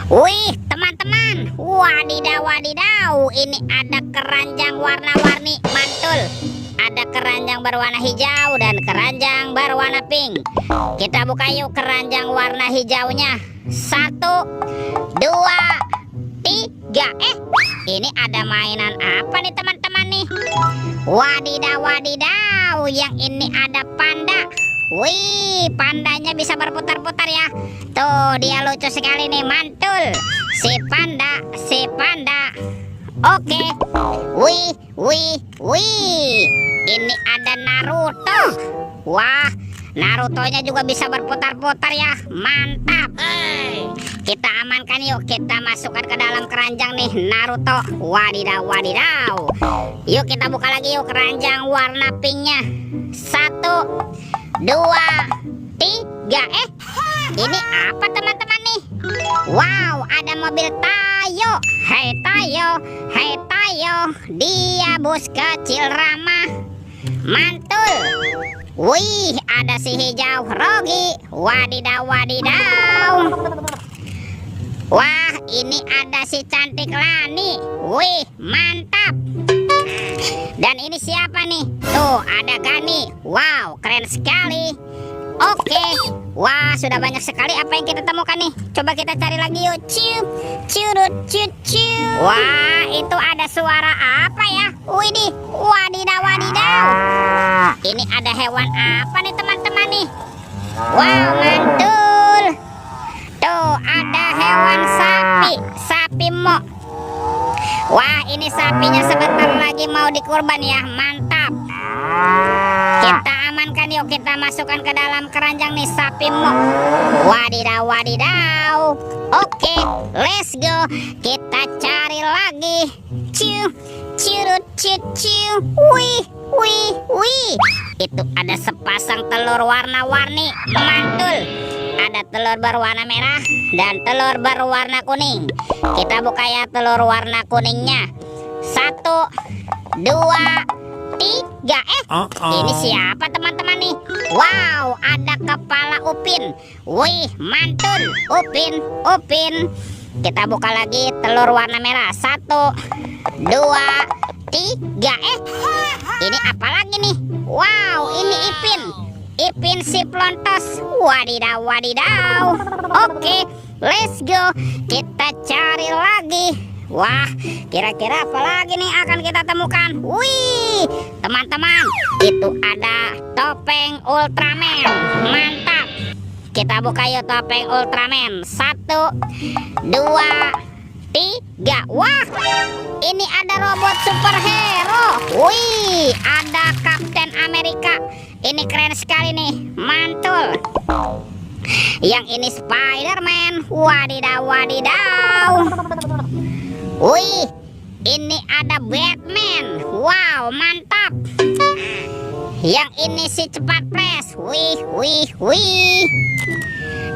Wih, teman-teman, wadidaw wadidaw, ini ada keranjang warna-warni, mantul. Ada keranjang berwarna hijau dan keranjang berwarna pink. Kita buka yuk keranjang warna hijaunya. 1, 2, 3. Ini ada mainan apa nih teman-teman nih? Wadidaw wadidaw, yang ini ada panda. Wih, pandanya bisa berputar-putar ya. Tuh, dia lucu sekali nih, mantul. Si panda. Oke. Wih. Ini ada Naruto. Wah, Narutonya juga bisa berputar-putar ya. Mantap. Kita amankan yuk. Kita masukkan ke dalam keranjang nih, Naruto. Wadidaw wadidaw. Yuk kita buka lagi yuk keranjang warna pinknya. 1, 2, 3. Ini apa teman-teman nih? Wow, ada mobil Tayo. Hei Tayo, dia bus kecil ramah. Mantul. Wih, ada si hijau Rogi. Wadidaw wadidaw. Wah, ini ada si cantik Lani. Wih, mantap. Dan ini siapa nih? Tuh, ada Gani. Wow, keren sekali. Oke. Wah, sudah banyak sekali apa yang kita temukan nih. Coba kita cari lagi yuk. Wah, itu ada suara apa ya? Widih, wadidaw wadidaw. Ini ada hewan apa nih teman-teman nih? Wow, mantul. Tuh, ada hewan sapi mo. Wah, ini sapinya sebentar lagi mau dikurban ya. Mantap. Kita amankan yuk, kita masukkan ke dalam keranjang nih sapi mo. Wadidaw wadidaw. Oke, let's go. Kita cari lagi. Wih. Itu ada sepasang telur warna-warni, mantul. Ada telur berwarna merah dan telur berwarna kuning. Kita buka ya telur warna kuningnya. 1, 2, 3. Ini siapa teman-teman nih? Wow, ada kepala Upin. Wih, mantul. Upin. Kita buka lagi telur warna merah. 1, 2, 3. Ini apa lagi nih? Wow, ini Ipin si Plontos. Wadidaw wadidaw. Oke, let's go. Kita cari lagi. Wah, kira-kira apa lagi nih akan kita temukan? Wih, teman-teman, itu ada topeng Ultraman. Mantap. Kita buka yuk topeng Ultraman. 1, 2, 3. Wah, ini ada robot superhero. Wih, ada Kapten Amerika. Ini keren sekali nih, mantul. Yang ini Spider-Man. Wadidaw wadidaw. Wih, ini ada Batman. Wow, mantap. Yang ini si cepat pres. Wih.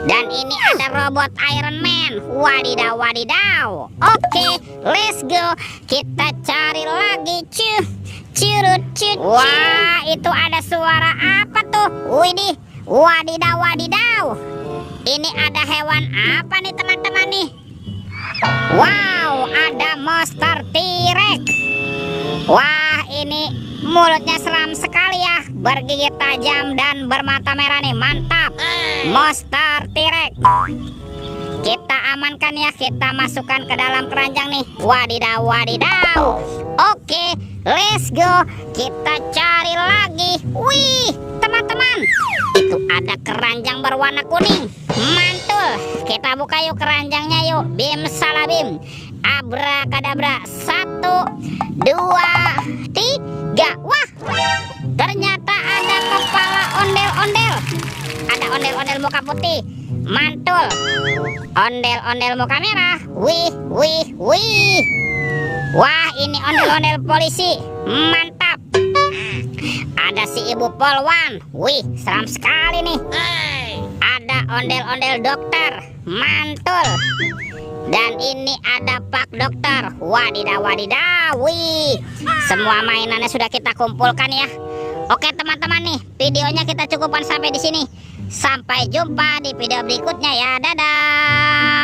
Dan ini ada robot Iron Man. Wadidaw wadidaw. Oke, let's go. Kita cari lagi. Wah, itu ada suara apa tuh? Widih, wadidaw wadidaw. Ini ada hewan apa nih teman-teman nih? Wow, ada monster T-Rex. Wah, ini mulutnya seram sekali ya, bergigi tajam dan bermata merah nih. Mantap. Monster T-Rex. Kita amankan ya, kita masukkan ke dalam keranjang nih. Wadidaw wadidaw. Oke, let's go. Kita cari lagi. Wih, teman-teman, itu ada keranjang berwarna kuning. Mantul. Kita buka yuk keranjangnya yuk. Bim salabim, abrakadabra. 1, 2, 3. Wah, ternyata ada kepala ondel-ondel. Ada ondel-ondel muka putih. Mantul. Ondel-ondel muka merah. Wih. Wah, ini ondel-ondel polisi. Mantap. Ada si ibu polwan. Wih, seram sekali nih. Ada ondel-ondel dokter. Mantul. Dan ini ada pak dokter. Wadidaw wadidaw. Wih, semua mainannya sudah kita kumpulkan ya. Oke teman-teman nih, videonya kita cukupkan sampai di sini. Sampai jumpa di video berikutnya ya. Dadah.